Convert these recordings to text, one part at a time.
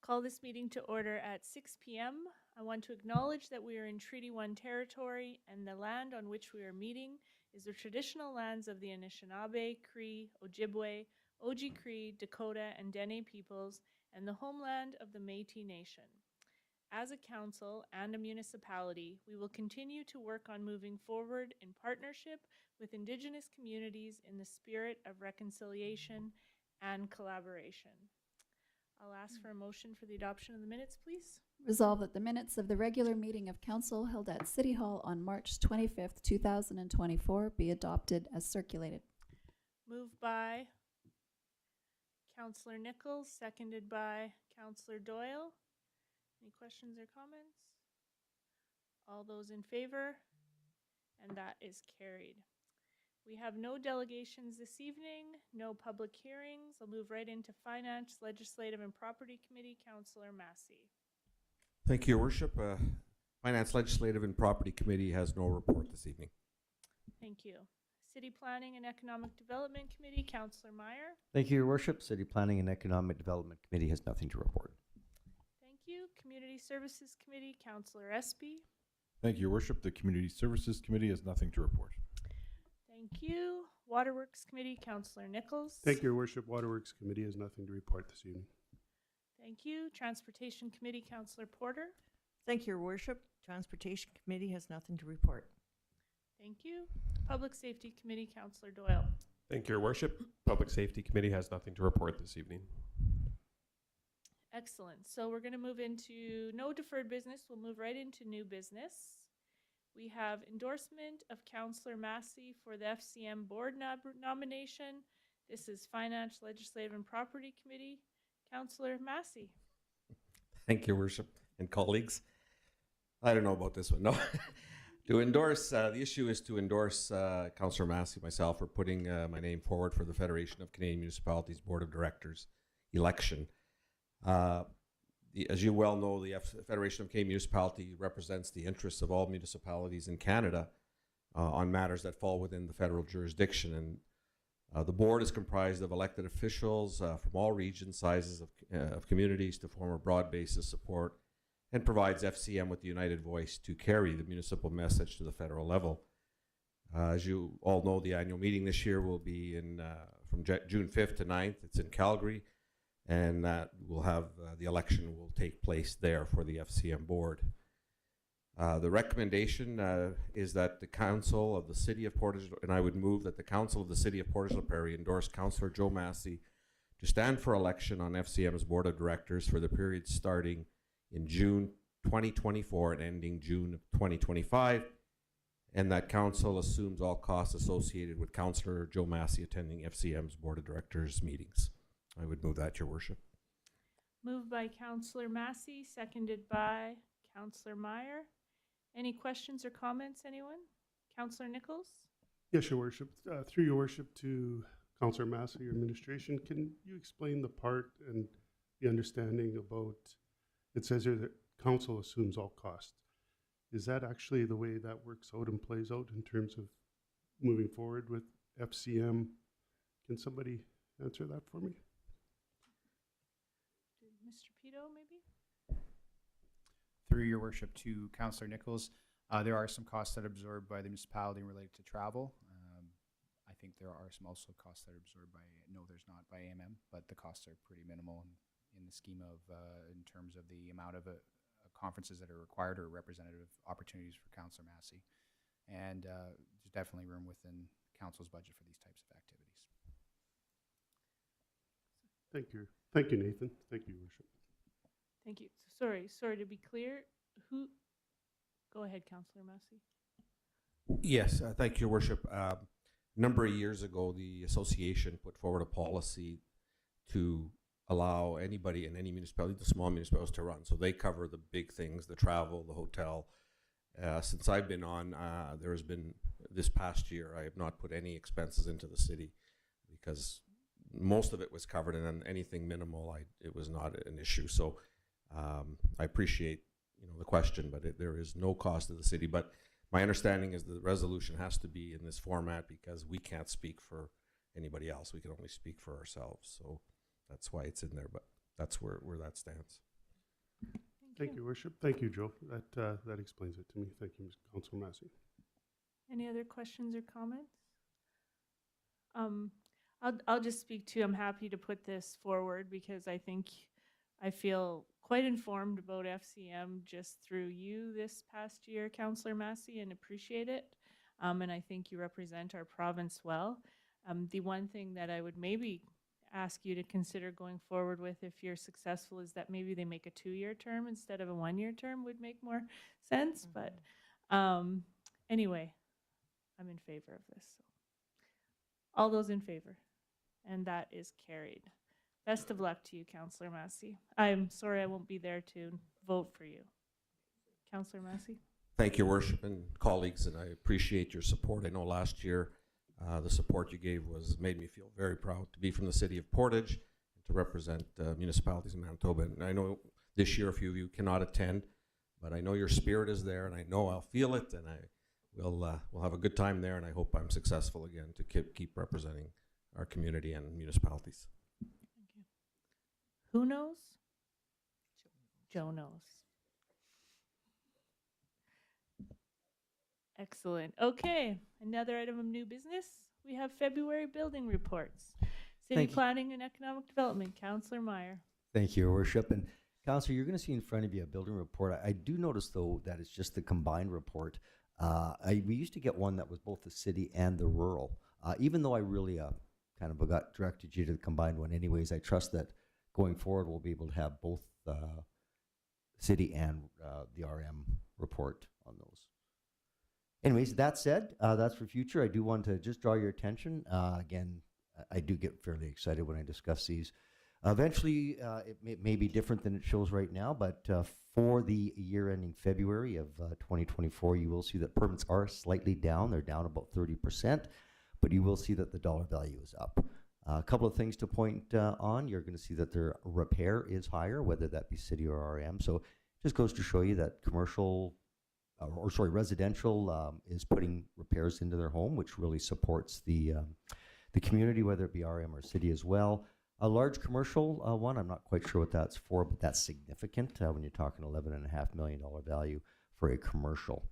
Call this meeting to order at 6 p.m. I want to acknowledge that we are in Treaty 1 territory and the land on which we are meeting is the traditional lands of the Anishinaabe, Cree, Ojibwe, Oji-Cree, Dakota, and Dene peoples, and the homeland of the Métis Nation. As a council and a municipality, we will continue to work on moving forward in partnership with Indigenous communities in the spirit of reconciliation and collaboration. I'll ask for a motion for the adoption of the minutes, please. Resolved that the minutes of the regular meeting of council held at City Hall on March 25th, 2024 be adopted as circulated. Moved by Councillor Nichols, seconded by Councillor Doyle. Any questions or comments? All those in favor? And that is carried. We have no delegations this evening, no public hearings. I'll move right into Finance, Legislative, and Property Committee. Councillor Massey. Thank you, Your Worship. Finance, Legislative, and Property Committee has no report this evening. Thank you. City Planning and Economic Development Committee, Councillor Meyer. Thank you, Your Worship. City Planning and Economic Development Committee has nothing to report. Thank you. Community Services Committee, Councillor Espy. Thank you, Your Worship. The Community Services Committee has nothing to report. Thank you. Waterworks Committee, Councillor Nichols. Thank you, Your Worship. Waterworks Committee has nothing to report this evening. Thank you. Transportation Committee, Councillor Porter. Thank you, Your Worship. Transportation Committee has nothing to report. Thank you. Public Safety Committee, Councillor Doyle. Thank you, Your Worship. Public Safety Committee has nothing to report this evening. Excellent. So we're going to move into no deferred business. We'll move right into new business. We have endorsement of Councillor Massey for the FCM board nomination. This is Finance, Legislative, and Property Committee. Councillor Massey. Thank you, Your Worship and colleagues. I don't know about this one. No. To endorse, the issue is to endorse Councillor Massey, myself, for putting my name forward for the Federation of Canadian Municipalities Board of Directors election. As you well know, the Federation of Canadian Municipalities represents the interests of all municipalities in Canada on matters that fall within the federal jurisdiction. And the board is comprised of elected officials from all regions, sizes of communities to form a broad base of support and provides FCM with the united voice to carry the municipal message to the federal level. As you all know, the annual meeting this year will be from June 5th to 9th. It's in Calgary. And that will have the election will take place there for the FCM board. The recommendation is that the Council of the City of Portage, and I would move that the Council of the City of Portage la Prairie endorse Councillor Joe Massey to stand for election on FCM's Board of Directors for the period starting in June 2024 and ending June of 2025, and that Council assumes all costs associated with Councillor Joe Massey attending FCM's Board of Directors meetings. I would move that, Your Worship. Moved by Councillor Massey, seconded by Councillor Meyer. Any questions or comments, anyone? Councillor Nichols? Yes, Your Worship. Through Your Worship to Councillor Massey, your administration, can you explain the part and the understanding about, it says here that council assumes all costs. Is that actually the way that works out and plays out in terms of moving forward with FCM? Can somebody answer that for me? Mr. Pito, maybe? Through Your Worship to Councillor Nichols, there are some costs that are absorbed by the municipality related to travel. I think there are some also costs that are absorbed by, no, there's not by AMM, but the costs are pretty minimal in the scheme of, in terms of the amount of conferences that are required or representative opportunities for Councillor Massey. And there's definitely room within Council's budget for these types of activities. Thank you. Thank you, Nathan. Thank you, Your Worship. Thank you. Sorry to be clear. Go ahead, Councillor Massey. Yes, thank you, Your Worship. A number of years ago, the association put forward a policy to allow anybody in any municipality, the small municipalities, to run. So they cover the big things, the travel, the hotel. Since I've been on, there has been, this past year, I have not put any expenses into the city because most of it was covered, and then anything minimal, it was not an issue. So I appreciate the question, but there is no cost to the city. But my understanding is the resolution has to be in this format because we can't speak for anybody else. We can only speak for ourselves. So that's why it's in there. But that's where that stands. Thank you, Worship. Thank you, Joe. That explains it to me. Thank you, Councilor Massey. Any other questions or comments? I'll just speak to, I'm happy to put this forward because I feel quite informed about FCM just through you this past year, Councillor Massey, and appreciate it. And I think you represent our province well. The one thing that I would maybe ask you to consider going forward with if you're successful is that maybe they make a 2-year term instead of a 1-year term would make more sense. But anyway, I'm in favor of this. So. All those in favor? And that is carried. Best of luck to you, Councillor Massey. I'm sorry I won't be there to vote for you. Councillor Massey? Thank you, Worship and colleagues, and I appreciate your support. I know last year the support you gave made me feel very proud to be from the city of Portage and to represent municipalities in Manitoba. And I know this year a few of you cannot attend, but I know your spirit is there, and I know I'll feel it, and we'll have a good time there, and I hope I'm successful again to keep representing our community and municipalities. Thank you. Who knows? Joe knows. Excellent. Okay, another item of new business. We have February building reports. City Thank you. Planning and Economic Development, Councillor Meyer. Thank you, Your Worship. And Councillor, you're going to see in front of you a building report. I do notice, though, that it's just the combined report. We used to get one that was both the city and the rural. Even though I really kind of got directed you to the combined one anyways, I trust that going forward we'll be able to have both city and the RM report on those. Anyways, that said, that's for future. I do want to just draw your attention. Again, I do get fairly excited when I discuss these. Eventually, it may be different than it shows right now, but for the year ending February of 2024, you will see that permits are slightly down. They're down about 30%, but you will see that the dollar value is up. A couple of things to point on. You're going to see that their repair is higher, whether that be city or RM. So it just goes to show you that residential is putting repairs into their home, which really supports the community, whether it be RM or city as well. A large commercial one, I'm not quite sure what that's for, but that's significant when you're talking $11.5 million value for a commercial.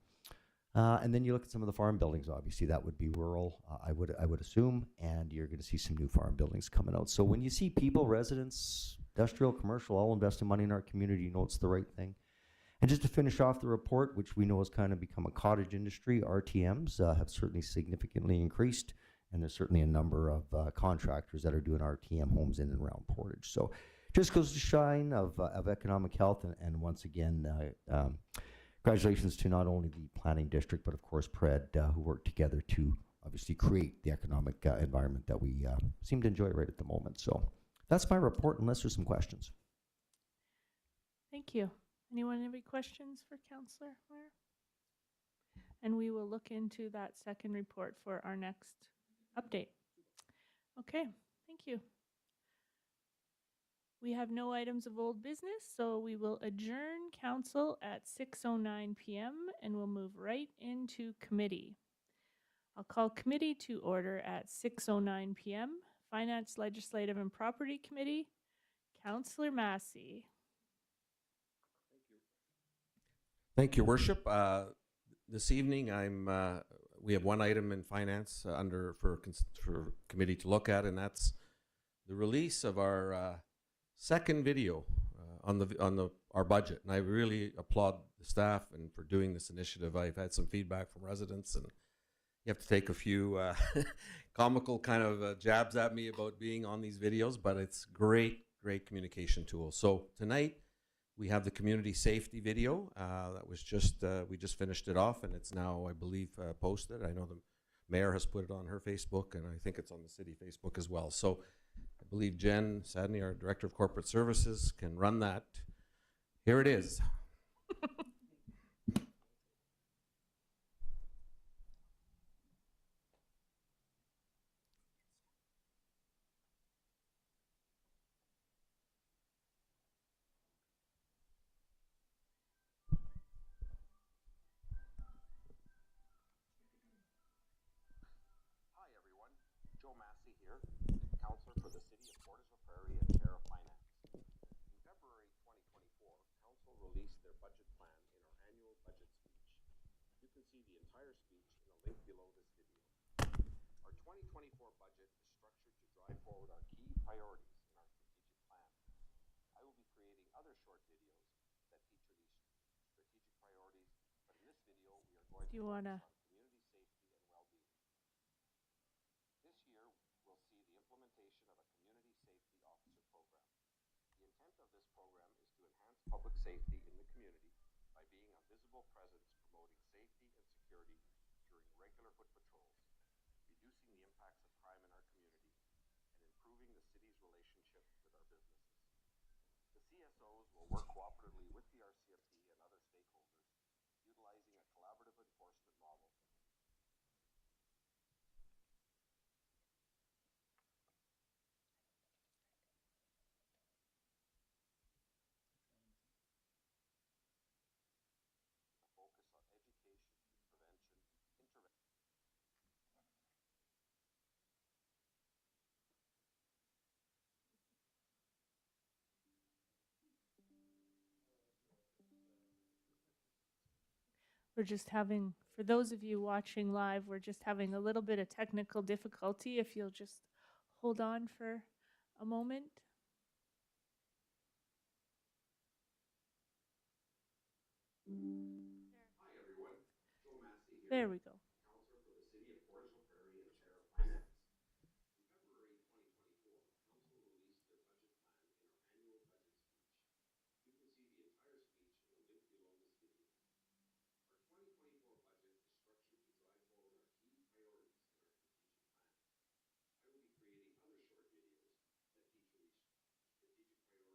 And then you look at some of the farm buildings. Obviously, that would be rural, I would assume, and you're going to see some new farm buildings coming out. So when you see people, residents, industrial, commercial, all investing money in our community, you know it's the right thing. And just to finish off the report, which we know has kind of become a cottage industry, RTMs have certainly significantly increased, and there's certainly a number of contractors that are doing RTM homes in and around Portage. So just goes to shine of economic health, and once again, congratulations to not only the planning district, but of course PRED, who worked together to obviously create the economic environment that we seem to enjoy right at the moment. So that's my report, unless there's some questions. Thank you. Anyone have any questions for Councillor Meyer? And we will look into that second report for our next update. Okay, thank you. We have no items of old business, so we will adjourn council at 6:09 p.m. and we'll move right into committee. I'll call committee to order at 6:09 p.m. Finance, Legislative, and Property Committee, Councillor Massey. Thank you, Worship. This evening, we have one item in finance for committee to look at, and that's the release of our second video on our budget. And I really applaud the staff and for doing this initiative. I've had some feedback from residents, and you have to take a few comical kind of jabs at me about being on these videos, but it's great communication tool. So tonight, we have the community safety video that was we just finished it off, and it's now, I believe, posted. I know the mayor has put it on her Facebook, and I think it's on the city Facebook as well. So I believe Jen Sadney, our Director of Corporate Services, can run that. Here it is. Hi everyone, Joe Massey here, Councillor for the City of Portage la Prairie and Chair of Finance. In February 2024, Council budget plan in our annual budget speech. You can see the entire speech in a link below this video. Our 2024 budget is structured to drive forward our key priorities in our strategic plan. I will be creating other short videos that feature these strategic priorities, but in this video we are going Do to you want to? focus on community safety and well-being. This year we'll see the implementation of a community safety officer program. The intent of this program is to enhance public safety in the community by being a visible presence promoting safety and security during regular foot patrols, reducing the impacts of crime in our community, and improving the city's relationship with our businesses. The CSOs will work cooperatively with the RCMP and other stakeholders, utilizing a collaborative enforcement model. Focus on education, prevention, intervention. We're just having, for those of you watching live, we're just having a little bit of technical difficulty. If you'll just hold on for a moment. Hi everyone, Joe Massey here. There we go. Councillor for the City of Portage la Prairie and Chair of Finance. In February 2024, Council released their budget plan in our annual budget speech. You can see the entire speech in a link below this video. Our 2024 budget is structured to drive forward our key priorities in our strategic plan. I will be creating other short videos that feature these strategic priorities,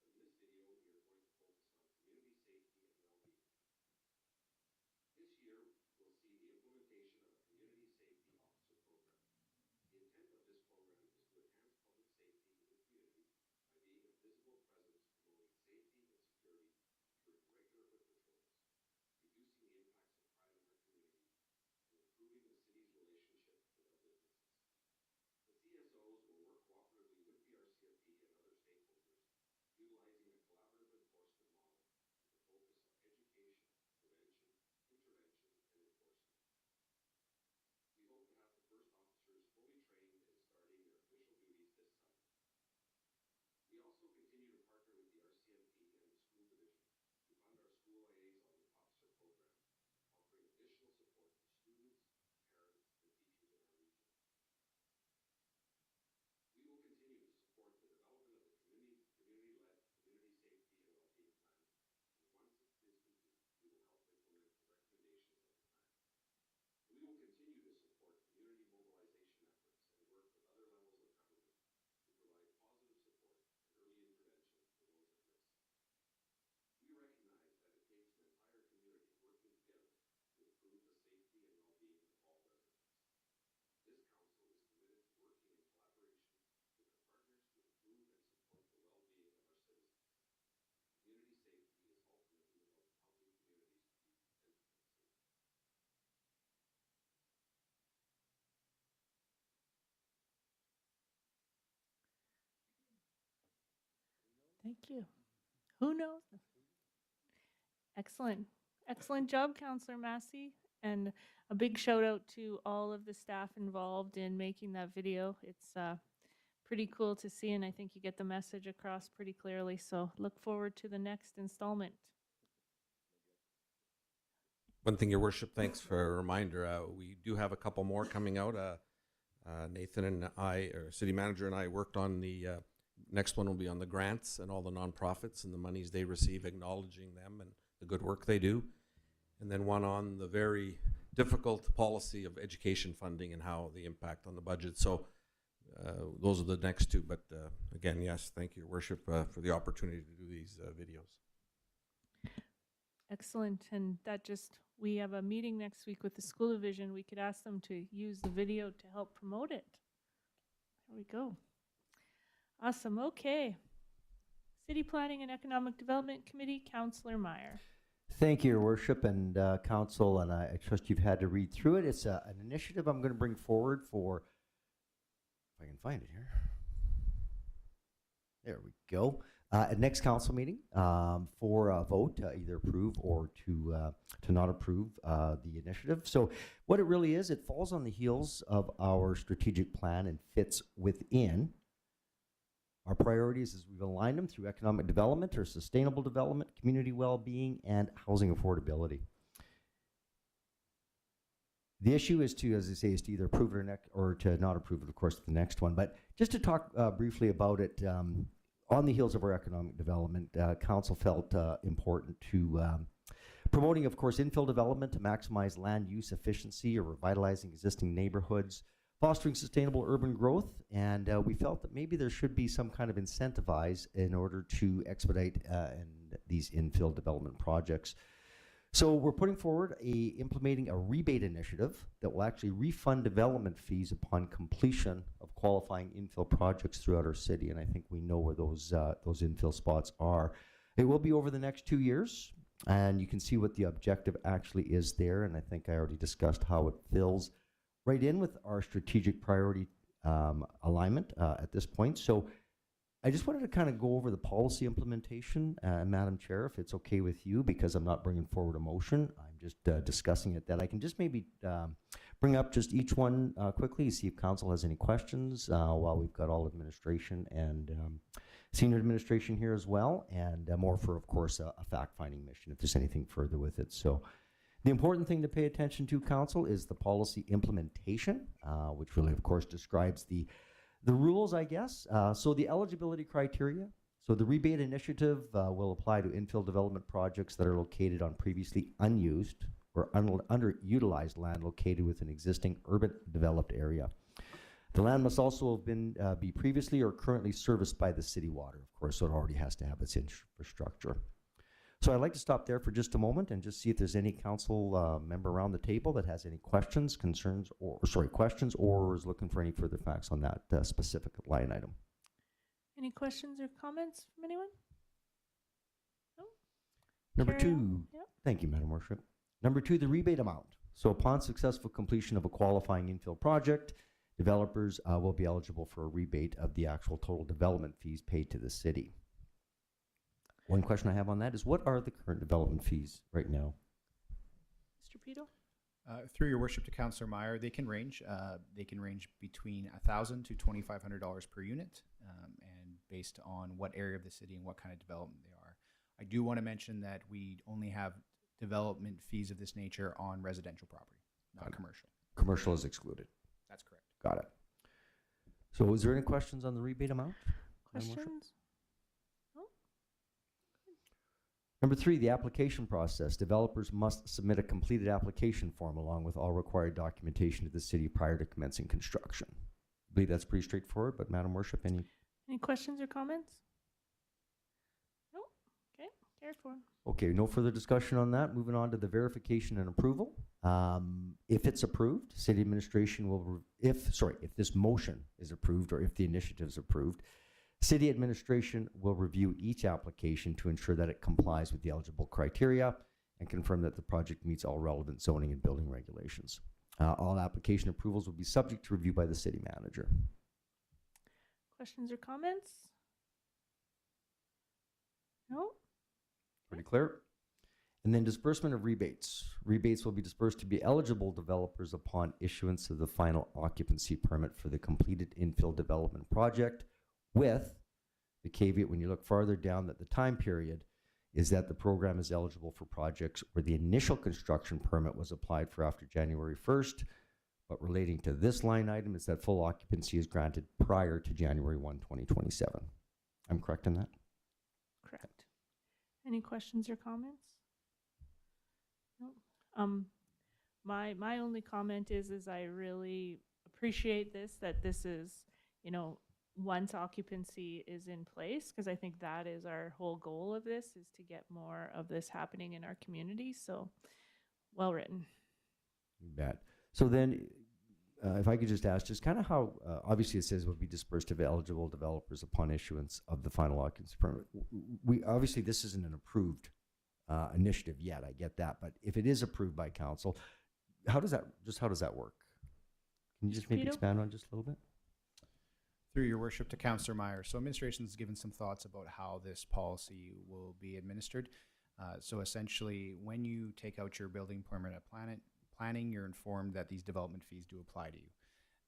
but in this video we are going to focus on community safety and well-being. This year, we'll see the implementation of a community safety officer program. The intent of this program is to enhance public safety in the community by being a visible presence promoting safety and security during regular foot patrols, reducing the impacts of crime in our community, and improving the city's relationship with our businesses. The CSOs will work cooperatively with the RCMP and other stakeholders, utilizing a collaborative enforcement model with a focus on education, prevention, intervention, and enforcement. We hope to have the first officers fully trained and starting their official duties this summer. We also continue to partner with the RCMP and the school division to fund our school liaison officer program, offering additional support to students, parents, and teachers in our region. We will continue to support the development of the community-led community safety and well-being plan, and once it is complete, we will help implement the recommendations of the plan. We will continue to support community mobilization efforts and work with other levels of government to provide positive support and early intervention for those at risk. We recognize that it takes an entire community working together to improve the safety and well-being of all residents. This council is committed to working in collaboration with our partners to improve and support the well-being of our citizens. Community safety is ultimately about helping communities to be and become safer. Thank you. Who knows? Excellent. Excellent job, Councillor Massey. And a big shout out to all of the staff involved in making that video. It's pretty cool to see, and I think you get the message across pretty clearly. So look forward to the next installment. One thing, Your Worship, thanks for a reminder. We do have a couple more coming out. Nathan and I, or City Manager and I, worked on the next one will be on the grants and all the nonprofits and the monies they receive, acknowledging them and the good work they do. And then one on the very difficult policy of education funding and how the impact on the budget. So those are the next two. But again, yes, thank you, Your Worship, for the opportunity to do these videos. Excellent. And that just, we have a meeting next week with the school division. We could ask them to use the video to help promote it. There we go. Awesome. Okay. City Planning and Economic Development Committee, Councillor Meyer. Thank you, Your Worship, and Council, and I trust you've had to read through it. It's an initiative I'm going to bring forward for, if I can find it here. There we go. at next council meeting for a vote, either approve or to not approve the initiative. So what it really is, it falls on the heels of our strategic plan and fits within our priorities as we've aligned them through economic development or sustainable development, community well-being, and housing affordability. The issue is to, as I say, is to either approve it or to not approve it, of course, the next one. But just to talk briefly about it, on the heels of our economic development, council felt important to promoting, of course, infill development to maximize land use efficiency or revitalizing existing neighborhoods, fostering sustainable urban growth, and we felt that maybe there should be some kind of incentivize in order to expedite these infill development projects. So we're putting forward implementing a rebate initiative that will actually refund development fees upon completion of qualifying infill projects throughout our city, and I think we know where those infill spots are. It will be over the next 2 years, and you can see what the objective actually is there, and I think I already discussed how it fills right in with our strategic priority alignment at this point. So I just wanted to kind of go over the policy implementation, Madam Chair, if it's okay with you, because I'm not bringing forward a motion. I'm just discussing it, that I can just maybe bring up just each one quickly, see if council has any questions while we've got all administration and senior administration here as well, and more for, of course, a fact-finding mission if there's anything further with it. So the important thing to pay attention to, council, is the policy implementation, which really, of course, describes the rules, I guess. So the eligibility criteria. So the rebate initiative will apply to infill development projects that are located on previously unused or underutilized land located within existing urban developed area. The land must also have been be previously or currently serviced by the city water, of course, so it already has to have its infrastructure. So I'd like to stop there for just a moment and just see if there's any council member around the table that has any questions, concerns, or questions, or is looking for any further facts on that specific line item. Any questions or comments from anyone? No? Number Carry two, on. Yep. thank you, Madam Worship. Number two, the rebate amount. So upon successful completion of a qualifying infill project, developers will be eligible for a rebate of the actual total development fees paid to the city. One question I have on that is, what are the current development fees right now? Mr. Pito? Through your worship to Councillor Meyer, they can range between $1,000 to $2,500 per unit, and based on what area of the city and what kind of development they are. I do want to mention that we only have development fees of this nature on residential property, not commercial. Commercial is excluded. That's correct. Got it. So is there any questions on the rebate amount? Madam Worship? Questions? Number three, the application process. Developers must submit a completed application form along with all required documentation to the city prior to commencing construction. I believe that's pretty straightforward, but Madam Worship, Any questions or comments? No? Okay, carried forward. Okay, no further discussion on that. Moving on to the verification and approval. If it's approved, city administration will, if this motion is approved or if the initiative is approved, city administration will review each application to ensure that it complies with the eligible criteria and confirm that the project meets all relevant zoning and building regulations. All application approvals will be subject to review by the city manager. Questions or comments? No? Pretty clear? And then disbursement of rebates. Rebates will be dispersed to be eligible developers upon issuance of the final occupancy permit for the completed infill development project, with the caveat when you look farther down that the time period is that the program is eligible for projects where the initial construction permit was applied for after January 1st, but relating to this line item is that full occupancy is granted prior to January 1, 2027. I'm correct in that? Correct. Any questions or comments? No. My only comment is I really appreciate that this is, once occupancy is in place, because I think that is our whole goal of this, is to get more of this happening in our community. So well written. You bet. So then, if I could just ask, just kind of how, obviously it says will be dispersed to eligible developers upon issuance of the final occupancy permit. Obviously this isn't an approved initiative yet, I get that, but if it is approved by council, how does that work? Can you just maybe Pito? expand on just a little bit? Through your worship to Councillor Meyer. So administration's given some thoughts about how this policy will be administered. So essentially, when you take out your building permit at planning, you're informed that these development fees do apply to you.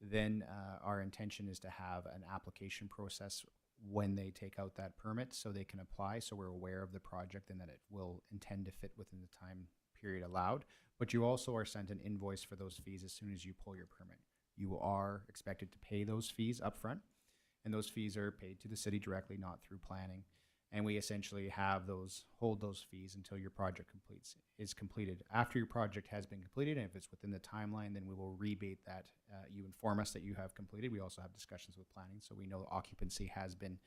Then our intention is to have an application process when they take out that permit so they can apply, so we're aware of the project and that it will intend to fit within the time period allowed. But you also are sent an invoice for those fees as soon as you pull your permit. You are expected to pay those fees up front, and those fees are paid to the city directly, not through planning. And we essentially hold those fees until your project is completed. After your project has been completed, and if it's within the timeline, then we will rebate that. You inform us that you have completed. We also have discussions with planning, so we know occupancy has been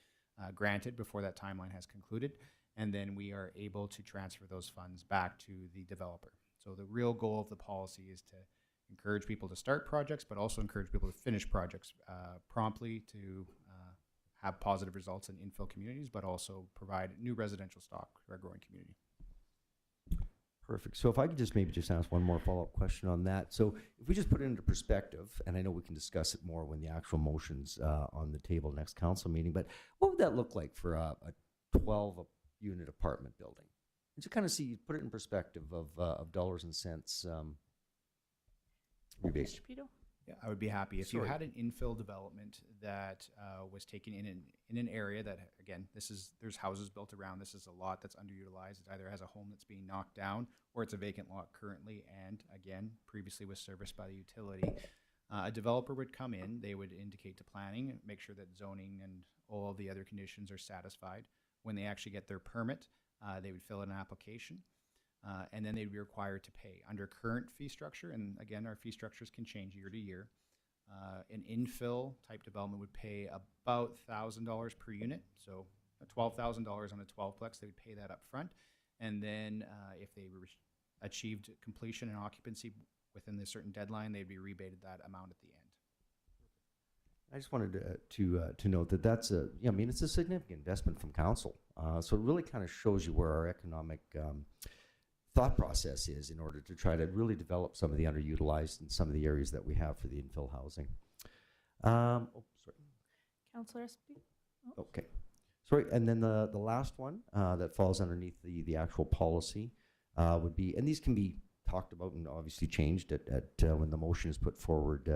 granted before that timeline has concluded, and then we are able to transfer those funds back to the developer. So the real goal of the policy is to encourage people to start projects, but also encourage people to finish projects promptly to have positive results in infill communities, but also provide new residential stock to our growing community. Perfect. So if I could just maybe just ask one more follow-up question on that. So if we just put it into perspective, and I know we can discuss it more when the actual motion's on the table next council meeting, but what would that look like for a 12-unit apartment building? And to kind of see, put it in perspective of dollars and cents rebates. Mr. Pito? Yeah, I would be happy if you Sorry. had an infill development that was taken in an area that, again, there's houses built around. This is a lot that's underutilized. It either has a home that's being knocked down or it's a vacant lot currently, and again, previously was serviced by the utility. A developer would come in. They would indicate to planning, make sure that zoning and all of the other conditions are satisfied. When they actually get their permit, they would fill in an application. And then they'd be required to pay under current fee structure. And again, our fee structures can change year to year. An infill type development would pay about $1,000 per unit. So $12,000 on a 12-plex, they would pay that up front. And then if they achieved completion and occupancy within a certain deadline, they'd be rebated that amount at the end. I just wanted to note that that's it's a significant investment from council. So it really kind of shows you where our economic thought process is in order to try to really develop some of the underutilized and some of the areas that we have for the infill housing. Sorry. Councillor Espy? Okay. Sorry, and then the last one that falls underneath the actual policy would be, and these can be talked about and obviously changed at when the motion is put forward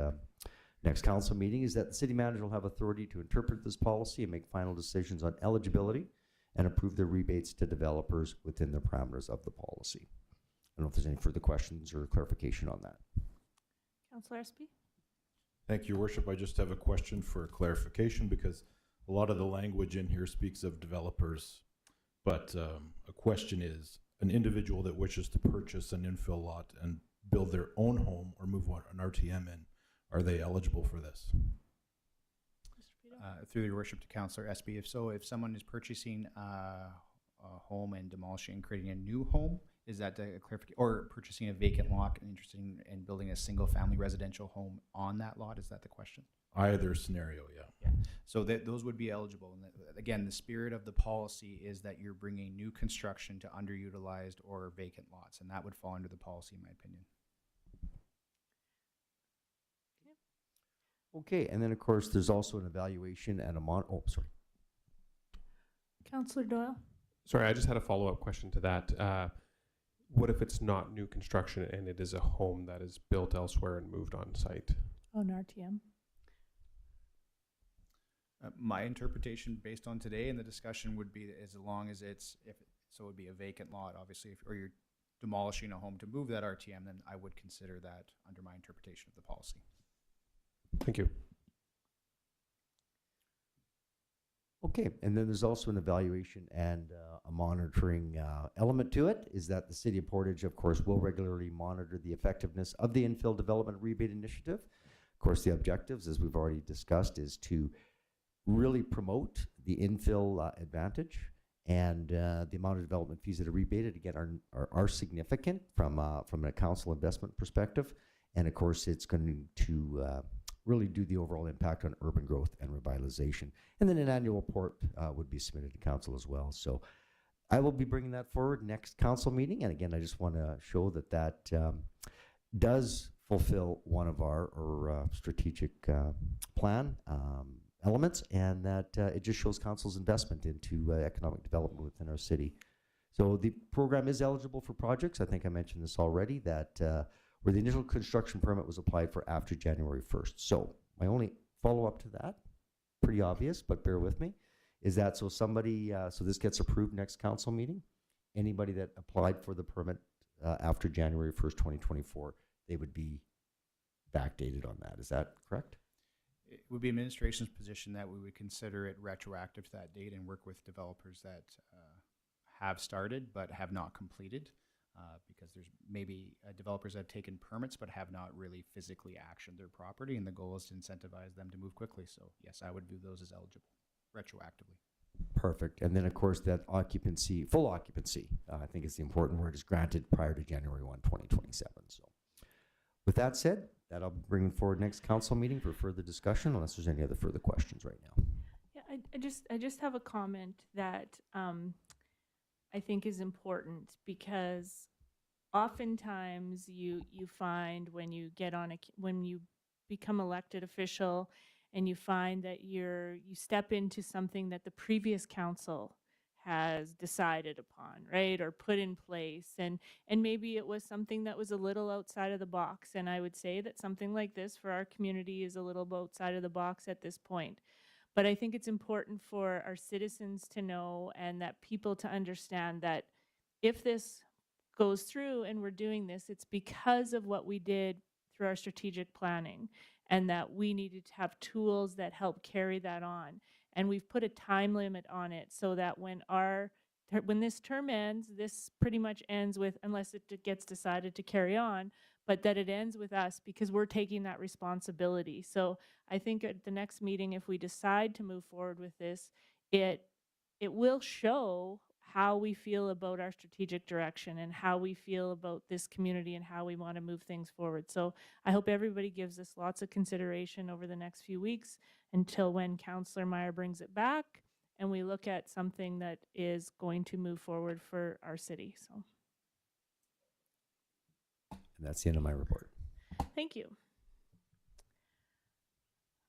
next council meeting, is that the city manager will have authority to interpret this policy and make final decisions on eligibility and approve the rebates to developers within the parameters of the policy. I don't know if there's any further questions or clarification on that. Councillor Espy? Thank you, Your Worship. I just have a question for clarification because a lot of the language in here speaks of developers, but a question is, an individual that wishes to purchase an infill lot and build their own home or move an RTM in, are they eligible for this? Mr. Pito? Through your worship to Councillor Espy, if someone is purchasing a home and demolishing and creating a new home, is that a clarification? Or purchasing a vacant lot and interested in building a single-family residential home on that lot? Is that the question? Either scenario, yeah. Yeah. So those would be eligible. And again, the spirit of the policy is that you're bringing new construction to underutilized or vacant lots, and that would fall under the policy, in my opinion. Okay, and then of course there's also an evaluation and Councillor Doyle? Sorry, I just had a follow-up question to that. What if it's not new construction and it is a home that is built elsewhere and moved on site? Oh, an RTM. My interpretation based on today and the discussion would be as long as it would be a vacant lot, obviously, or you're demolishing a home to move that RTM, then I would consider that under my interpretation of the policy. Thank you. Okay, and then there's also an evaluation and a monitoring element to it, is that the City of Portage, of course, will regularly monitor the effectiveness of the infill development rebate initiative. Of course, the objectives, as we've already discussed, is to really promote the infill advantage, and the amount of development fees that are rebated, again, are significant from a council investment perspective, and of course, it's going to really do the overall impact on urban growth and revitalization. And then an annual report would be submitted to council as well. So I will be bringing that forward next council meeting. And again, I just want to show that does fulfill one of our strategic plan elements, and that it just shows council's investment into economic development within our city. So the program is eligible for projects. I think I mentioned this already, that where the initial construction permit was applied for after January 1st. So my only follow-up to that, pretty obvious, but bear with me, is that so somebody, so this gets approved next council meeting, anybody that applied for the permit after January 1st, 2024, they would be backdated on that. Is that correct? It would be administration's position that we would consider it retroactive to that date and work with developers that have started but have not completed, because there's maybe developers that have taken permits but have not really physically actioned their property, and the goal is to incentivize them to move quickly. So yes, I would view those as eligible retroactively. Perfect. And then, of course, that occupancy, full occupancy, I think is the important word, is granted prior to January 1, 2027. So with that said, that'll bring forward next council meeting for further discussion, unless there's any other further questions right now. Yeah, I just have a comment that I think is important, because oftentimes you find when you get on when you become elected official and you find that you step into something that the previous council has decided upon, right, or put in place, and maybe it was something that was a little outside of the box. And I would say that something like this for our community is a little outside of the box at this point. But I think it's important for our citizens to know, and that people to understand, that if this goes through and we're doing this, it's because of what we did through our strategic planning, and that we needed to have tools that help carry that on. And we've put a time limit on it, so that when this term ends, this pretty much ends with, unless it gets decided to carry on, but that it ends with us, because we're taking that responsibility. So I think at the next meeting, if we decide to move forward with this, it will show how we feel about our strategic direction and how we feel about this community and how we want to move things forward. So I hope everybody gives this lots of consideration over the next few weeks, until when Councillor Meyer brings it back and we look at something that is going to move forward for our city. So And that's the end of my report. thank you.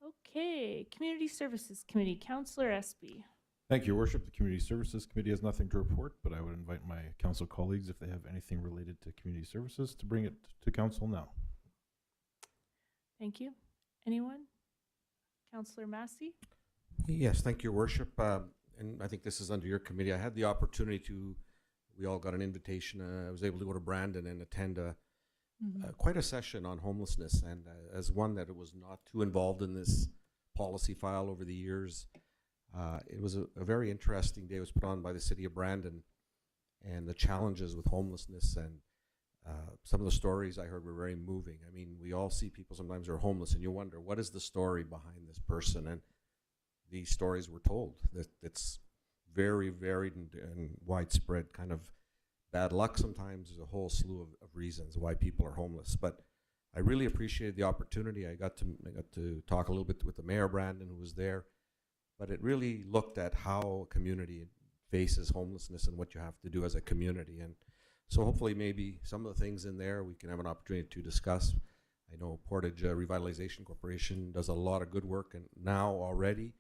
Okay, Community Services Committee, Councillor Espy. Thank you, Your Worship. The Community Services Committee has nothing to report, but I would invite my council colleagues, if they have anything related to community services, to bring it to council now. Thank you. Anyone? Councillor Massey? Yes, thank you, Your Worship. And I think this is under your committee. I had the opportunity we all got an invitation. I was able to go to Brandon and attend quite a session on homelessness. And as one that was not too involved in this policy file over the years, it was a very interesting day. It was put on by the city of Brandon, and the challenges with homelessness, and some of the stories I heard were very moving. I mean, we all see people sometimes who are homeless, and you wonder, what is the story behind this person? And these stories were told. That it's very varied and widespread, kind of bad luck sometimes. There's a whole slew of reasons why people are homeless. But I really appreciated the opportunity. I got to talk a little bit with the Mayor Brandon, who was there. But it really looked at how a community faces homelessness and what you have to do as a community. And so hopefully maybe some of the things in there we can have an opportunity to discuss. I know Portage Revitalization Corporation does a lot of good work and now already,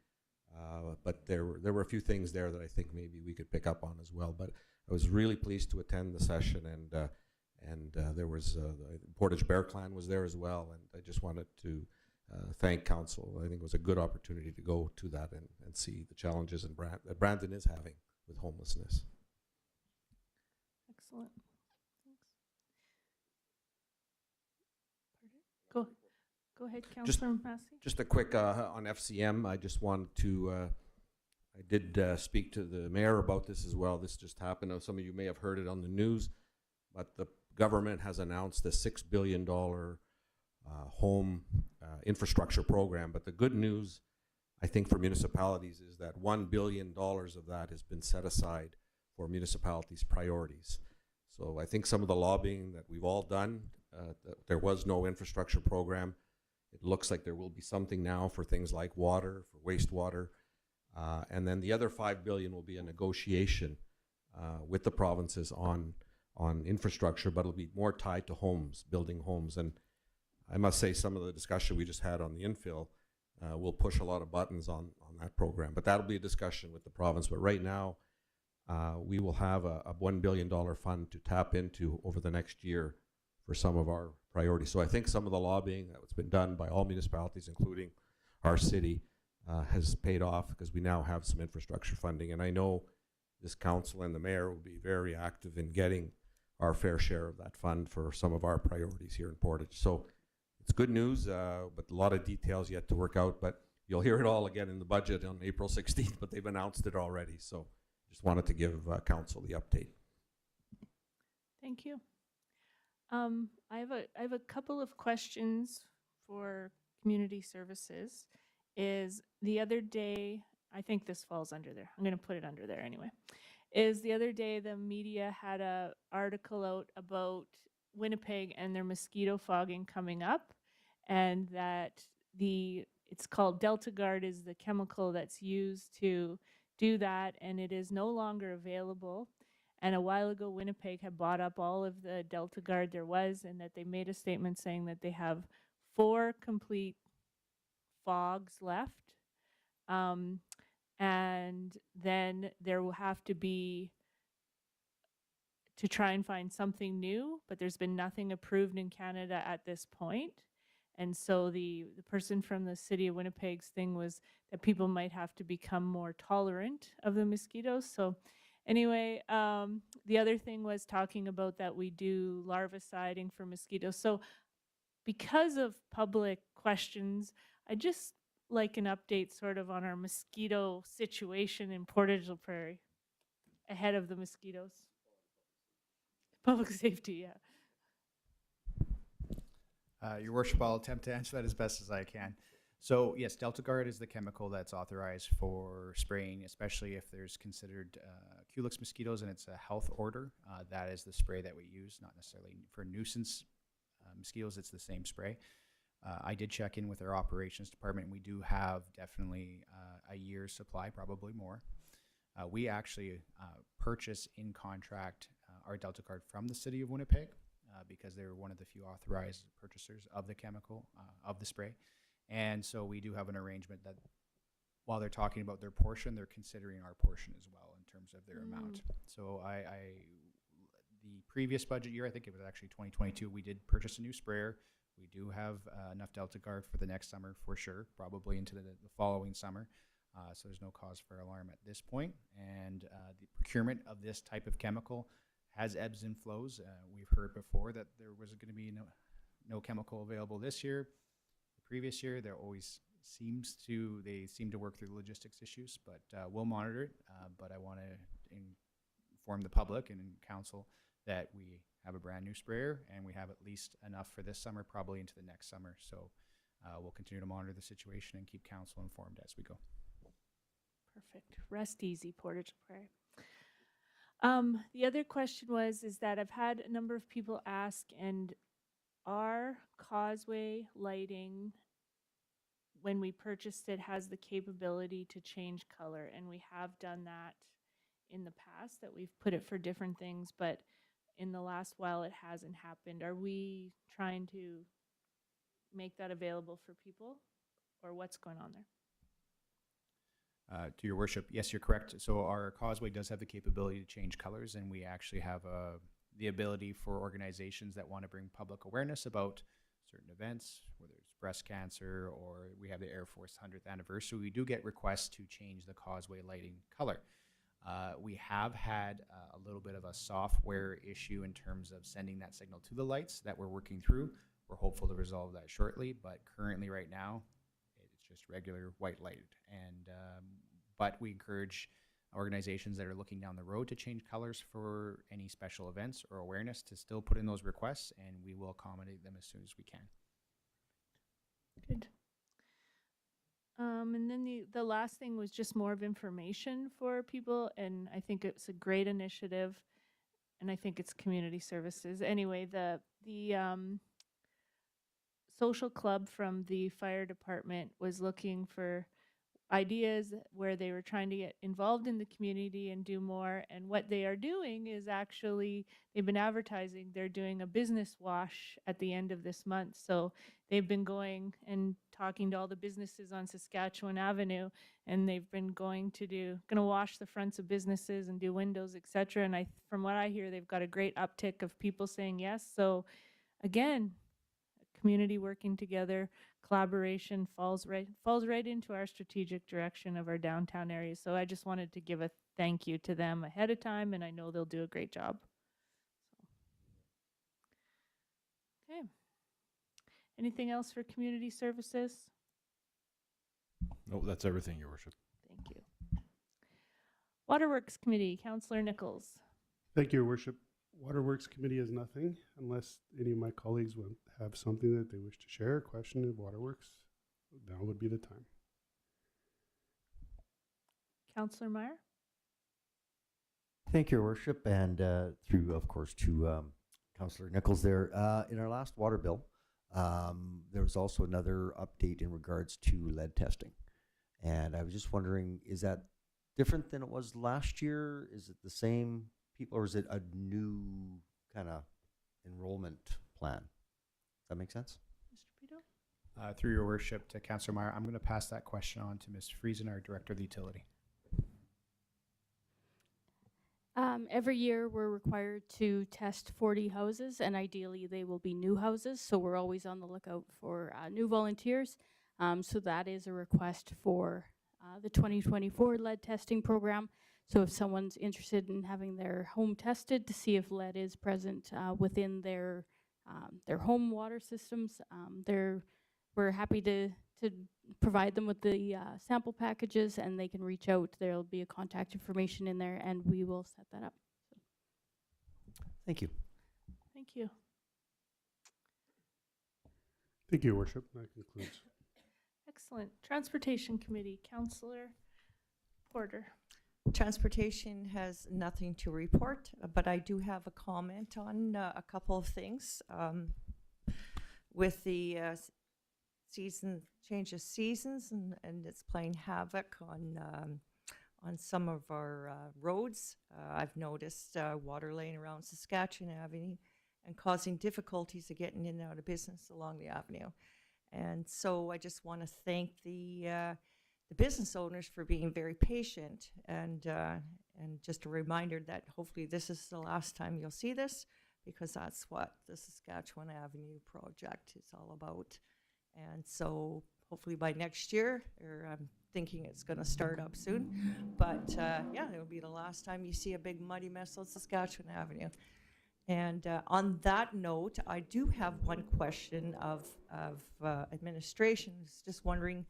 but there were a few things there that I think maybe we could pick up on as well. But I was really pleased to attend the session, and there was Portage Bear Clan was there as well, and I just wanted to thank council. I think it was a good opportunity to go to that and see the challenges that Brandon is having with homelessness. Excellent. Thanks. Pardon? Go ahead, Councillor Massey. Just a quick on FCM. I just wanted to. I did speak to the mayor about this as well. This just happened. Some of you may have heard it on the news, but the government has announced a $6 billion home infrastructure program. But the good news, I think, for municipalities is that $1 billion of that has been set aside for municipalities' priorities. So I think some of the lobbying that we've all done, there was no infrastructure program. It looks like there will be something now for things like water, for wastewater. And then the other $5 billion will be a negotiation with the provinces on infrastructure, but it'll be more tied to homes, building homes. And I must say, some of the discussion we just had on the infill, we'll push a lot of buttons on that program. But that'll be a discussion with the province. But right now, we will have a $1 billion fund to tap into over the next year for some of our priorities. So I think some of the lobbying that's been done by all municipalities, including our city, has paid off because we now have some infrastructure funding. And I know this council and the mayor will be very active in getting our fair share of that fund for some of our priorities here in Portage. So it's good news, but a lot of details yet to work out. But you'll hear it all again in the budget on April 16th, but they've announced it already. So just wanted to give council the update. Thank you. I have a couple of questions for community services. Is the other day, I think this falls under there. I'm going to put it under there anyway. Is the other day the media had a article out about Winnipeg and their mosquito fogging coming up, and that it's called Delta Guard is the chemical that's used to do that, and it is no longer available. And a while ago, Winnipeg had bought up all of the Delta Guard there was, and that they made a statement saying that they have 4 complete fogs left. And then there will have to be to try and find something new, but there's been nothing approved in Canada at this point. And so the person from the city of Winnipeg's thing was that people might have to become more tolerant of the mosquitoes. So anyway, the other thing was talking about that we do larviciding for mosquitoes. So because of public questions, I just like an update sort of on our mosquito situation in Portage la Prairie ahead of the mosquitoes. Public safety, yeah. Your worship, I'll attempt to answer that as best as I can. So yes, Delta Guard is the chemical that's authorized for spraying, especially if there's considered Culex mosquitoes and it's a health order. That is the spray that we use, not necessarily for nuisance mosquitoes. It's the same spray. I did check in with our operations department. We do have definitely a year's supply, probably more. We actually purchase in contract our Delta Guard from the city of Winnipeg because they're one of the few authorized purchasers of the chemical, of the spray. And so we do have an arrangement that while they're talking about their portion, they're considering our portion as well in terms of their amount. So the previous budget year, I think it was actually 2022, we did purchase a new sprayer. We do have enough Delta Guard for the next summer for sure, probably into the following summer. So there's no cause for alarm at this point. And the procurement of this type of chemical has ebbs and flows. We've heard before that there was going to be no chemical available this year. The previous year, there always seem to work through the logistics issues, but we'll monitor it. But I want to inform the public and council that we have a brand new sprayer and we have at least enough for this summer, probably into the next summer. So we'll continue to monitor the situation and keep council informed as we go. Perfect. Rest easy, Portage la Prairie. The other question is that I've had a number of people ask, and our causeway lighting, when we purchased it, has the capability to change color, and we have done that in the past, that we've put it for different things, but in the last while it hasn't happened. Are we trying to make that available for people, or what's going on there? To your worship, yes, you're correct. So our causeway does have the capability to change colors, and we actually have the ability for organizations that want to bring public awareness about certain events, whether it's breast cancer or we have the Air Force 100th anniversary. We do get requests to change the causeway lighting color. We have had a little bit of a software issue in terms of sending that signal to the lights that we're working through. We're hopeful to resolve that shortly, but currently right now, it's just regular white light. And but we encourage organizations that are looking down the road to change colors for any special events or awareness to still put in those requests, and we will accommodate them as soon as we can. Good. And then the last thing was just more of information for people, and I think it's a great initiative, and I think it's community services. Anyway, the social club from the fire department was looking for ideas where they were trying to get involved in the community and do more. And what they are doing is actually, they've been advertising, they're doing a business wash at the end of this month. So they've been going and talking to all the businesses on Saskatchewan Avenue, and they've been going to wash the fronts of businesses and do windows, etc. And from what I hear, they've got a great uptick of people saying yes. So again, community working together, collaboration falls right into our strategic direction of our downtown area. So I just wanted to give a thank you to them ahead of time, and I know they'll do a great job. So, okay. Anything else for community services? No, that's everything, Your Worship. Thank you. Waterworks Committee, Councillor Nichols. Thank you, Your Worship. Waterworks Committee has nothing unless any of my colleagues would have something that they wish to share, a question of Waterworks. Now would be the time. Councillor Meyer. Thank you, Your Worship, and through, of course, to Councillor Nichols there. In our last water bill, there was also another update in regards to lead testing. And I was just wondering, is that different than it was last year? Is it the same people, or is it a new kind of enrollment plan? Does that make sense? Mr. Pito. Through your worship to Councillor Meyer, I'm going to pass that question on to Ms. Friesen, our Director of the Utility. Every year we're required to test 40 houses, and ideally they will be new houses, so we're always on the lookout for new volunteers. So that is a request for the 2024 lead testing program. So if someoe's interested in having their home tested to see if lead is present within their home water systems, we're happy to provide them with the sample packages, and they can reach out. There'll be a contact information in there, and we will set that up. Thank you. Thank you. Thank you, Your Worship. That concludes. Excellent. Transportation Committee, Councillor Porter. Transportation has nothing to report, but I do have a comment on a couple of things. With the change of seasons, and it's playing havoc on some of our roads. I've noticed water laying around Saskatchewan Avenue and causing difficulties of getting in and out of business along the avenue. And so I just want to thank the business owners for being very patient, and just a reminder that hopefully this is the last time you'll see this, because that's what the Saskatchewan Avenue project is all about. And so hopefully by next year, or I'm thinking it's going to start up soon, but yeah, it'll be the last time you see a big muddy mess on Saskatchewan Avenue. And on that note, I do have one question of administration. Just wondering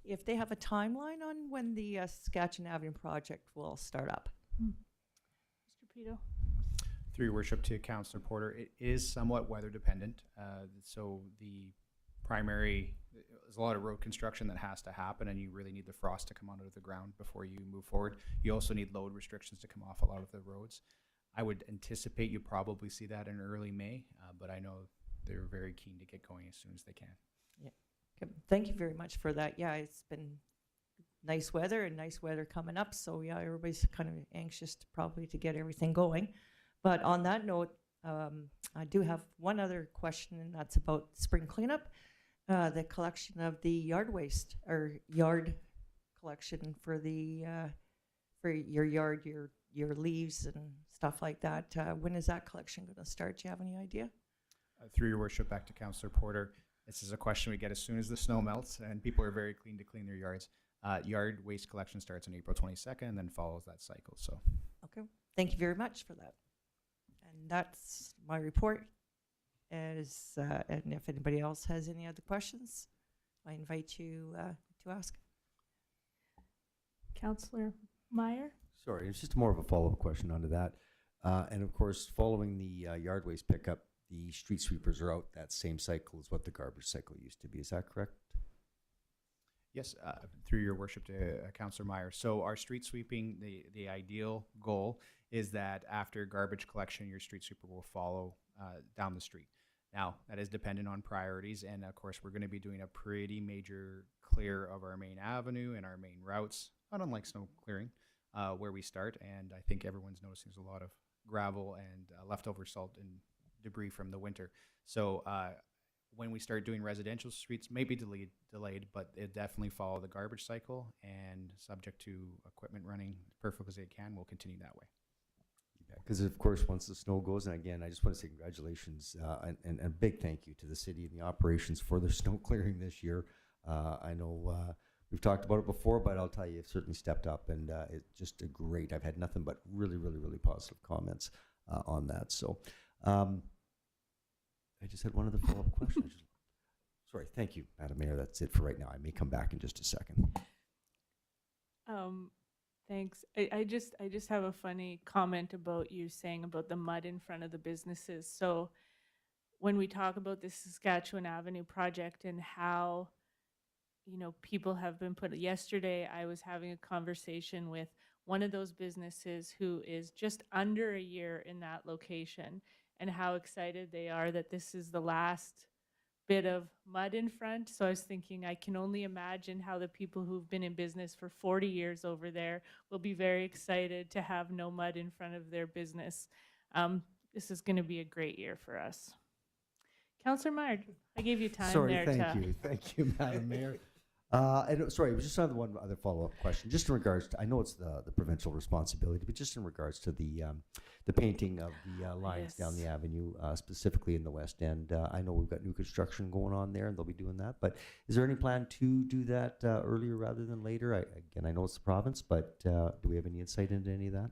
if they have a timeline on when the Saskatchewan Avenue project will start up. Mr. Pito. Through your worship to Councillor Porter, it is somewhat weather dependent. So there's a lot of road construction that has to happen, and you really need the frost to come out of the ground before you move forward. You also need load restrictions to come off a lot of the roads. I would anticipate you probably see that in early May, but I know they're very keen to get going as soon as they can. Yeah. Okay. Thank you very much for that. Yeah, it's been nice weather coming up. So yeah, everybody's kind of anxious to get everything going. But on that note, I do have one other question, and that's about spring cleanup, the collection of the yard waste, or yard collection for your yard, your leaves and stuff like that. When is that collection going to start? Do you have any idea? Through your worship, back to Councillor Porter. This is a question we get as soon as the snow melts and people are very keen to clean their yards. Yard waste collection starts on April 22nd and then follows that cycle. So, okay, thank you very much for that. And that's my report. And if anybody else has any other questions, I invite you to ask. Councillor Meyer. Sorry, it's just more of a follow-up question onto that. And of course, following the yard waste pickup, the street sweepers are out that same cycle as what the garbage cycle used to be. Is that correct? yes, through your worship to Councillor Meyer. So our street sweeping, the ideal goal is that after garbage collection, your street sweeper will follow down the street. Now, that is dependent on priorities, and of course, we're going to be doing a pretty major clear of our main avenue and our main routes, not unlike snow clearing, where we start. And I think everyone's noticing there's a lot of gravel and leftover salt and debris from the winter. So when we start doing residential streets, maybe delayed, but it definitely follow the garbage cycle, and subject to equipment running perfectly as it can, will continue that way. Because of course, once the snow goes, and again, I just want to say congratulations and a big thank you to the city and the operations for their snow clearing this year. I know we've talked about it before, but I'll tell you, you've certainly stepped up, and it's just a great. I've had nothing but really, really, really positive comments on that. So I just had one other follow-up question. Sorry, thank you, Madam Mayor. That's it for right now. I may come back in just a second. Thanks. I just have a funny comment about you saying about the mud in front of the businesses. So when we talk about the Saskatchewan Avenue project and how, you know, people have been put, yesterday I was having a conversation with one of those businesses who is just under a year in that location, and how excited they are that this is the last bit of mud in front. So I was thinking, I can only imagine how the people who've been in business for 40 years over there will be very excited to have no mud in front of their business. This is going to be a great year for us. Councillor Meyer, I gave you time there. Thank you, Madam Mayor. And sorry, it was just another one other follow-up question, just in regards to, I know it's the provincial responsibility, but just in regards to the painting of the lines down the avenue, specifically in the west end. I know we've got new construction going on there, and they'll be doing that. But is there any plan to do that earlier rather than later? Again, I know it's the province, but do we have any insight into any of that?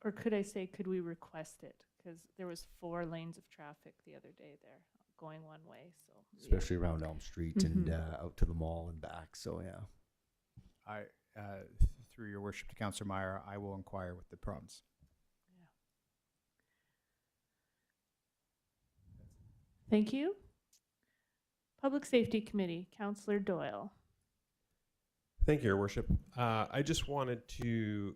Or could I say, could we request it? Because there was 4 lanes of traffic the other day there, going one way. So especially around Elm Street and out to the mall and back. So yeah. Through your worship to Councillor Meyer, I will inquire with the province. Thank you. Public Safety Committee, Councillor Doyle. Thank you, Your Worship. I just wanted to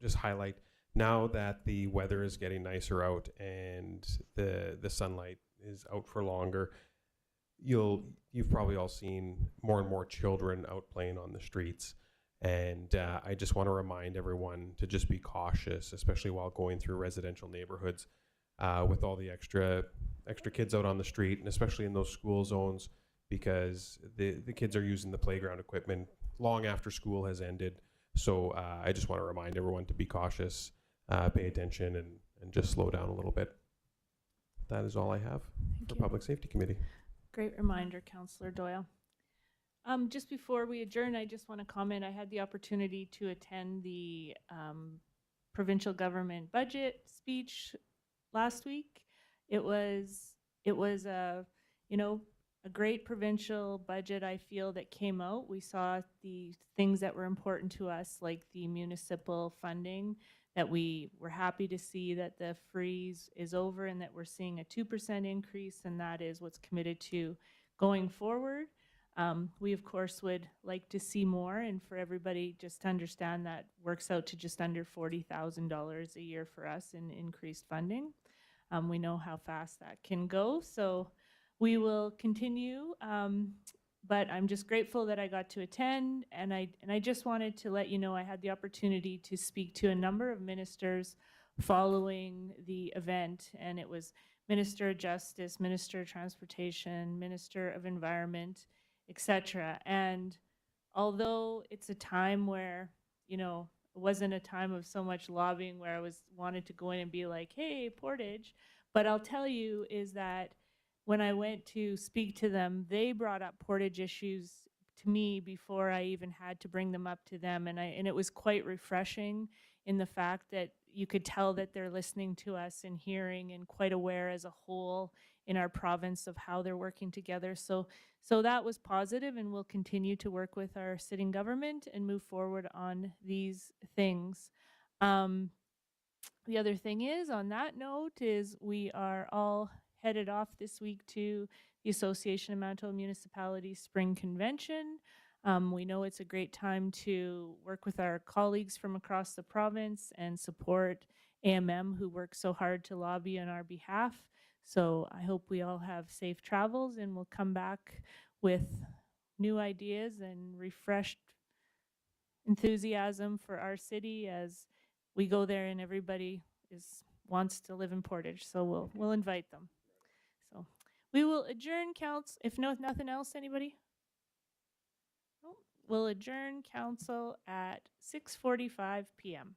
just highlight, now that the weather is getting nicer out and the sunlight is out for longer, you've probably all seen more and more children out playing on the streets. And I just want to remind everyone to just be cautious, especially while going through residential neighborhoods with all the extra kids out on the street, and especially in those school zones, because the kids are using the playground equipment long after school has ended. So I just want to remind everyone to be cautious, pay attention, and just slow down a little bit. That is all I have for Public Safety Committee. Great reminder, Councillor Doyle. Just before we adjourn, I just want to comment. I had the opportunity to attend the provincial government budget speech last week. It was a great provincial budget, I feel, that came out. We saw the things that were important to us, like the municipal funding, that we were happy to see that the freeze is over and that we're seeing a 2% increase, and that is what's committed to going forward. We, of course, would like to see more, and for everybody just to understand that works out to just under $40,000 a year for us in increased funding. We know how fast that can go, so we will continue. But I'm just grateful that I got to attend, and I just wanted to let you know I had the opportunity to speak to a number of ministers following the event, and it was Minister of Justice, Minister of Transportation, Minister of Environment, etc. And although it's a time where, it wasn't a time of so much lobbying where I wanted to go in and be like, hey, Portage, but I'll tell you is that when I went to speak to them, they brought up Portage issues to me before I even had to bring them up to them. And it was quite refreshing in the fact that you could tell that they're listening to us and hearing and quite aware as a whole in our province of how they're working together. So that was positive, and we'll continue to work with our sitting government and move forward on these things. The other thing is, on that note, is we are all headed off this week to the Association of Manitoba Municipalities Spring Convention. We know it's a great time to work with our colleagues from across the province and support AMM, who work so hard to lobby on our behalf. So I hope we all have safe travels, and we'll come back with new ideas and refreshed enthusiasm for our city as we go there and everybody wants to live in Portage. So we'll invite them. So we will adjourn council. If nothing else, anybody? No? We'll adjourn council at 6:45 p.m.